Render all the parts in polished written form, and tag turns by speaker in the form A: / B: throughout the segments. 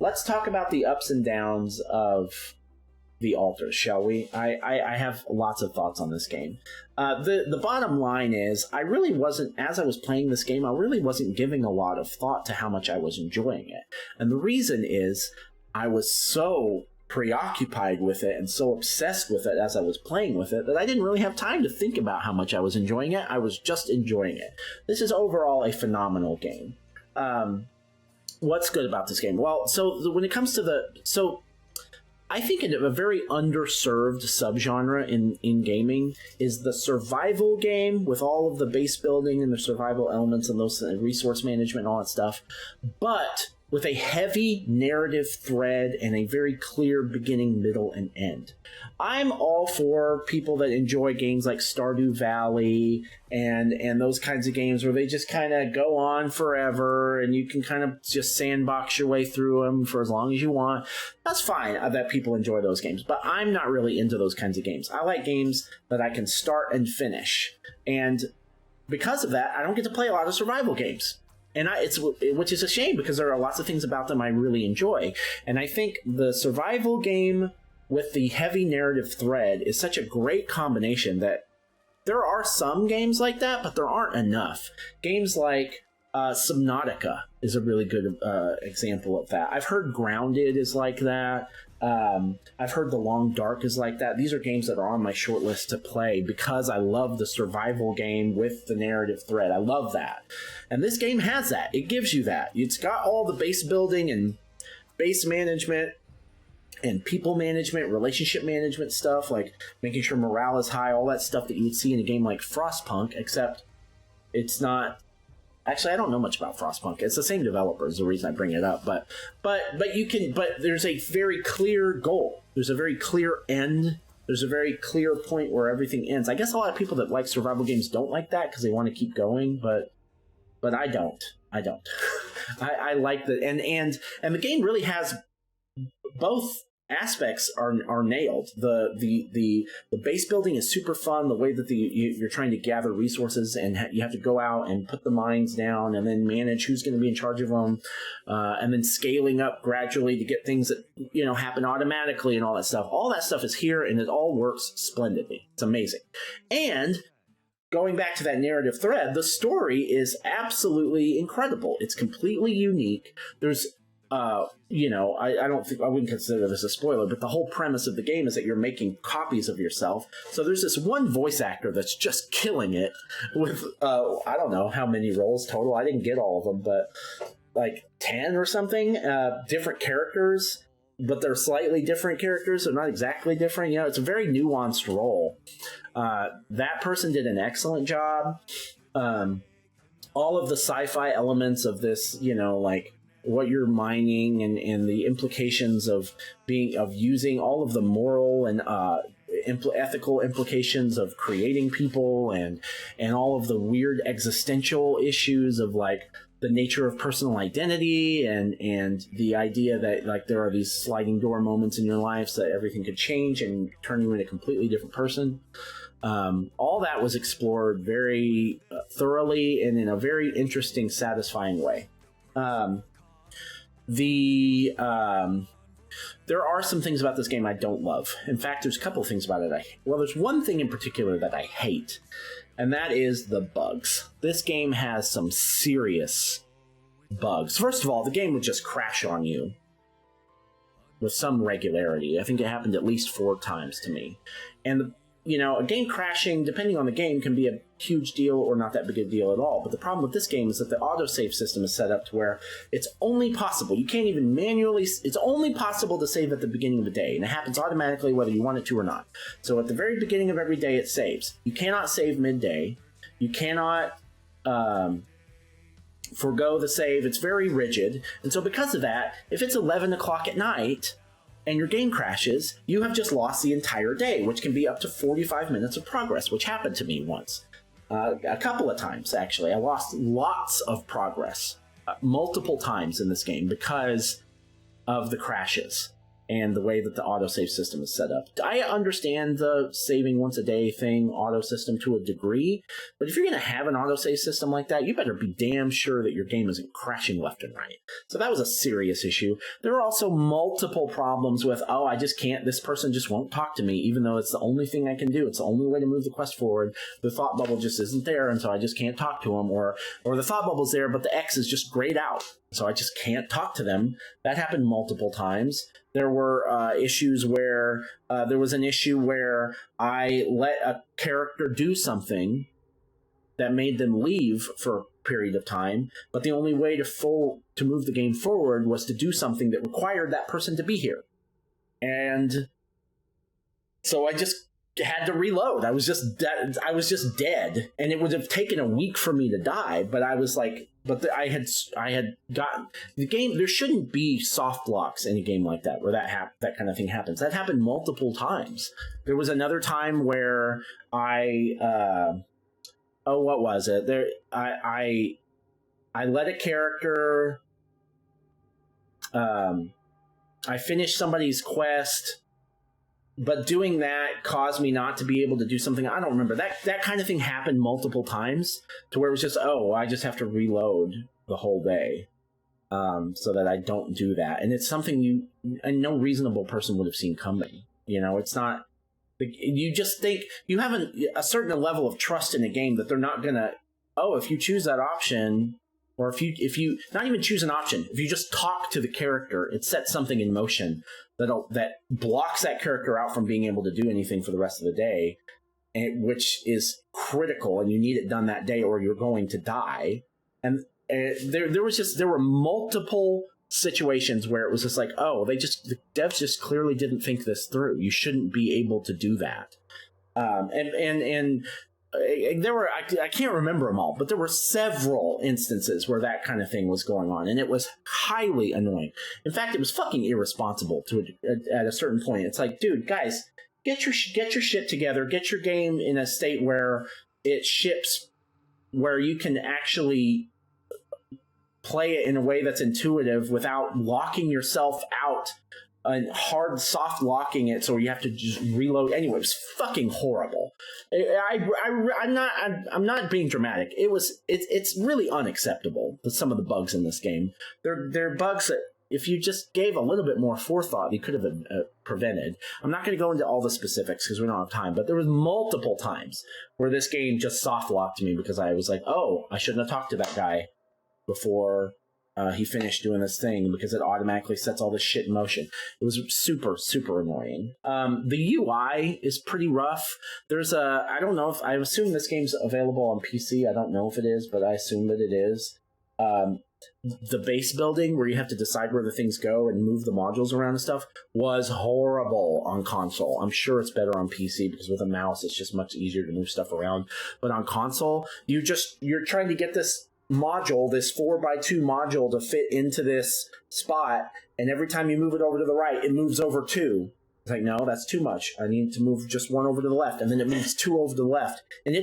A: let's talk about the ups and downs of the Alters, shall we? I have lots of thoughts on this game. The bottom line is, I really wasn't, as I was playing this game, I really wasn't giving a lot of thought to how much I was enjoying it. And the reason is, I was so preoccupied with it and so obsessed with it as I was playing with it that I didn't really have time to think about how much I was enjoying it. I was just enjoying it. This is overall a phenomenal game. What's good about this game? Well, so when it comes to I think a very underserved subgenre in gaming is the survival game with all of the base building and the survival elements and those resource management and all that stuff, but with a heavy narrative thread and a very clear beginning, middle, and end. I'm all for people that enjoy games like Stardew Valley and those kinds of games where they just kind of go on forever and you can kind of just sandbox your way through them for as long as you want. That's fine that people enjoy those games, but I'm not really into those kinds of games. I like games that I can start and finish. And because of that, I don't get to play a lot of survival games. And which is a shame because there are lots of things about them I really enjoy. And I think the survival game with the heavy narrative thread is such a great combination that there are some games like that, but there aren't enough. Games like Subnautica is a really good example of that. I've heard Grounded is like that. I've heard The Long Dark is like that. These are games that are on my short list to play because I love the survival game with the narrative thread. I love that. And this game has that. It gives you that. It's got all the base building and base management and people management, relationship management stuff, like making sure morale is high, all that stuff that you would see in a game like Frostpunk, except it's not. Actually, I don't know much about Frostpunk. It's the same developer is the reason I bring it up. But there's a very clear goal. There's a very clear end. There's a very clear point where everything ends. I guess a lot of people that like survival games don't like that because they want to keep going, but I don't. I like the and the game really has both aspects are nailed. The base building is super fun. The way that you're trying to gather resources and you have to go out and put the mines down and then manage who's going to be in charge of them, and then scaling up gradually to get things that happen automatically and all that stuff. All that stuff is here and it all works splendidly. It's amazing. And going back to that narrative thread, the story is absolutely incredible. It's completely unique. There's I wouldn't consider this a spoiler, but the whole premise of the game is that you're making copies of yourself. So there's this one voice actor that's just killing it with, I don't know how many roles total. I didn't get all of them, but like 10 or something, different characters, but they're slightly different characters. They're not exactly different. It's a very nuanced role. That person did an excellent job. All of the sci-fi elements of this, like what you're mining and the implications of using all of the moral and ethical implications of creating people and all of the weird existential issues of like the nature of personal identity and the idea that like there are these sliding door moments in your life so that everything could change and turn you into a completely different person. All that was explored very thoroughly and in a very interesting, satisfying way. There are some things about this game I don't love. In fact, there's a couple of things about it there's one thing in particular that I hate, and that is the bugs. This game has some serious bugs. First of all, the game would just crash on you with some regularity. I think it happened at least 4 times to me. And a game crashing, depending on the game, can be a huge deal or not that big a deal at all. But the problem with this game is that the autosave system is set up to where it's only possible. You can't even manually... It's only possible to save at the beginning of the day, and it happens automatically whether you want it to or not. So at the very beginning of every day, it saves. You cannot save midday. You cannot forgo the save. It's very rigid. And so because of that, if it's 11 o'clock at night and your game crashes, you have just lost the entire day, which can be up to 45 minutes of progress, which happened to me once. A couple of times, actually. I lost lots of progress, multiple times in this game because of the crashes. and the way that the autosave system is set up. I understand the saving once a day thing, auto system to a degree, but if you're going to have an autosave system like that, you better be damn sure that your game isn't crashing left and right. So that was a serious issue. There are also multiple problems with, I just can't, this person just won't talk to me, even though it's the only thing I can do. It's the only way to move the quest forward. The thought bubble just isn't there, and so I just can't talk to them, or the thought bubble's there, but the X is just grayed out, so I just can't talk to them. That happened multiple times. There were issues where there was an issue where I let a character do something that made them leave for a period of time, but the only way to move the game forward was to do something that required that person to be here. And so I just had to reload. I was just dead, and it would have taken a week for me to die, but I was like, I had gotten the game. There shouldn't be soft locks in a game like that where that kind of thing happens. That happened multiple times. There was another time where what was it? I let a character I finished somebody's quest, but doing that caused me not to be able to do something. I don't remember. That kind of thing happened multiple times to where it was just, I just have to reload the whole day so that I don't do that. And it's something no reasonable person would have seen coming. It's not... You just think... You have a certain level of trust in a game that they're not going to... if you choose that option... Or if you not even choose an option, if you just talk to the character, it sets something in motion that blocks that character out from being able to do anything for the rest of the day, which is critical, and you need it done that day or you're going to die. And there were multiple situations where it was just like, the devs just clearly didn't think this through. You shouldn't be able to do that. There were, I can't remember them all, but there were several instances where that kind of thing was going on, and it was highly annoying. In fact, it was fucking irresponsible at a certain point. It's like, dude, guys, get your shit together, get your game in a state where it ships, where you can actually play it in a way that's intuitive without locking yourself out and hard soft locking it so you have to just reload. Anyway, it was fucking horrible. I'm not being dramatic. It's really unacceptable, some of the bugs in this game. They're bugs that if you just gave a little bit more forethought, you could have prevented. I'm not going to go into all the specifics because we don't have time, but there was multiple times where this game just soft locked me because I was like, I shouldn't have talked to that guy before he finished doing this thing, because it automatically sets all this shit in motion. It was super, super annoying. The UI is pretty rough. I don't know I assume this game's available on PC. I don't know if it is, but I assume that it is. The base building, where you have to decide where the things go and move the modules around and stuff, was horrible on console. I'm sure it's better on PC because with a mouse, it's just much easier to move stuff around. But on console, you're trying to get this module, this 4x2 module, to fit into this spot, and every time you move it over to the right, it moves over 2. It's like, no, that's too much. I need to move just 1 over to the left, and then it moves 2 over to the left. And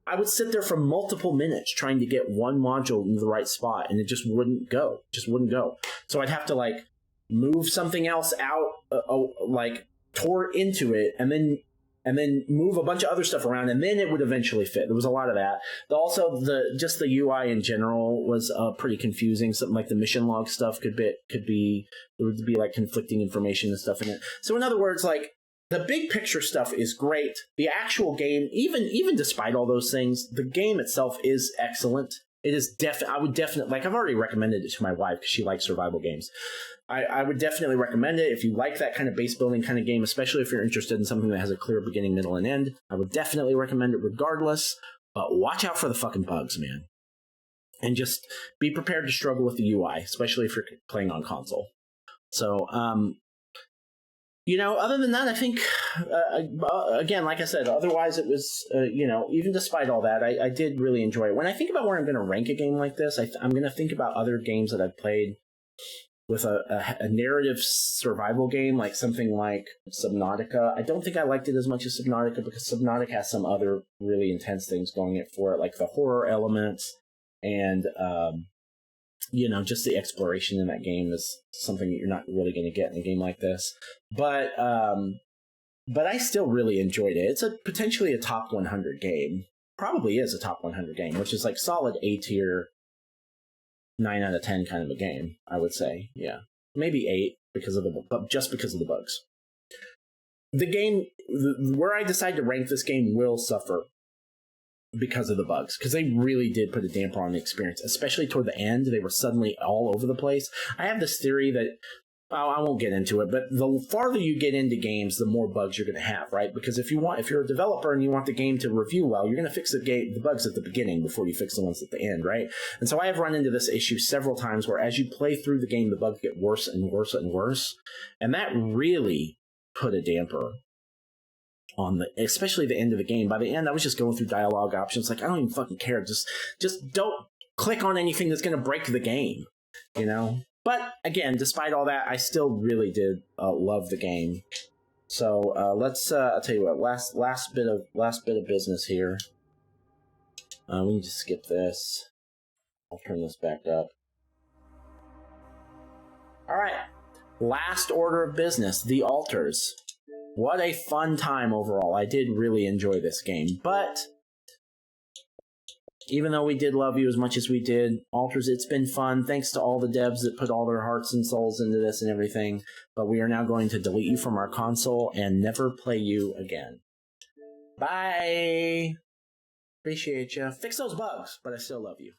A: I would sit there for multiple minutes trying to get one module in the right spot, and it just wouldn't go. So I'd have to move something else out, toward into it, and then move a bunch of other stuff around, and then it would eventually fit. There was a lot of that. Also, the UI in general was pretty confusing. Something like the mission log stuff there would be conflicting information and stuff in it. So in other words, the big picture stuff is great. The actual game, even despite all those things, the game itself is excellent. It is I would definitely, I've already recommended it to my wife because she likes survival games. I would definitely recommend it if you like that kind of base building kind of game, especially if you're interested in something that has a clear beginning, middle, and end. I would definitely recommend it regardless, but watch out for the fucking bugs, man. And just be prepared to struggle with the UI, especially if you're playing on console. So, other than that, I think, again, like I said, otherwise it was, even despite all that, I did really enjoy it. When I think about where I'm going to rank a game like this, I'm going to think about other games that I've played with a narrative survival game, like something like Subnautica. I don't think I liked it as much as Subnautica because Subnautica has some other really intense things going for it, like the horror elements and just the exploration in that game is something that you're not really going to get in a game like this. But I still really enjoyed it. It's potentially a top 100 game. Probably is a top 100 game, which is like solid A tier, 9 out of 10 kind of a game, I would say. Yeah, maybe 8 just because of the bugs. The game, where I decide to rank this game, will suffer because of the bugs, because they really did put a damper on the experience, especially toward the end. They were suddenly all over the place. I have this theory that, I won't get into it, but the farther you get into games, the more bugs you're going to have, right? Because if you're a developer and you want the game to review well, you're going to fix the bugs at the beginning before you fix the ones at the end, right? And so I have run into this issue several times where as you play through the game, the bugs get worse and worse and worse, and that really put a damper on especially the end of the game. By the end, I was just going through dialogue options like, I don't even fucking care. Just don't click on anything that's going to break the game, But again, despite all that, I still really did love the game. So let's I'll tell you what, last bit of business here. We can just skip this. I'll turn this back up. All right, last order of business, the Alters. What a fun time overall. I did really enjoy this game. But even though we did love you as much as we did, Alters, it's been fun. Thanks to all the devs that put all their hearts and souls into this and everything. But we are now going to delete you from our console and never play you again. Bye! Appreciate you. Fix those bugs, but I still love you.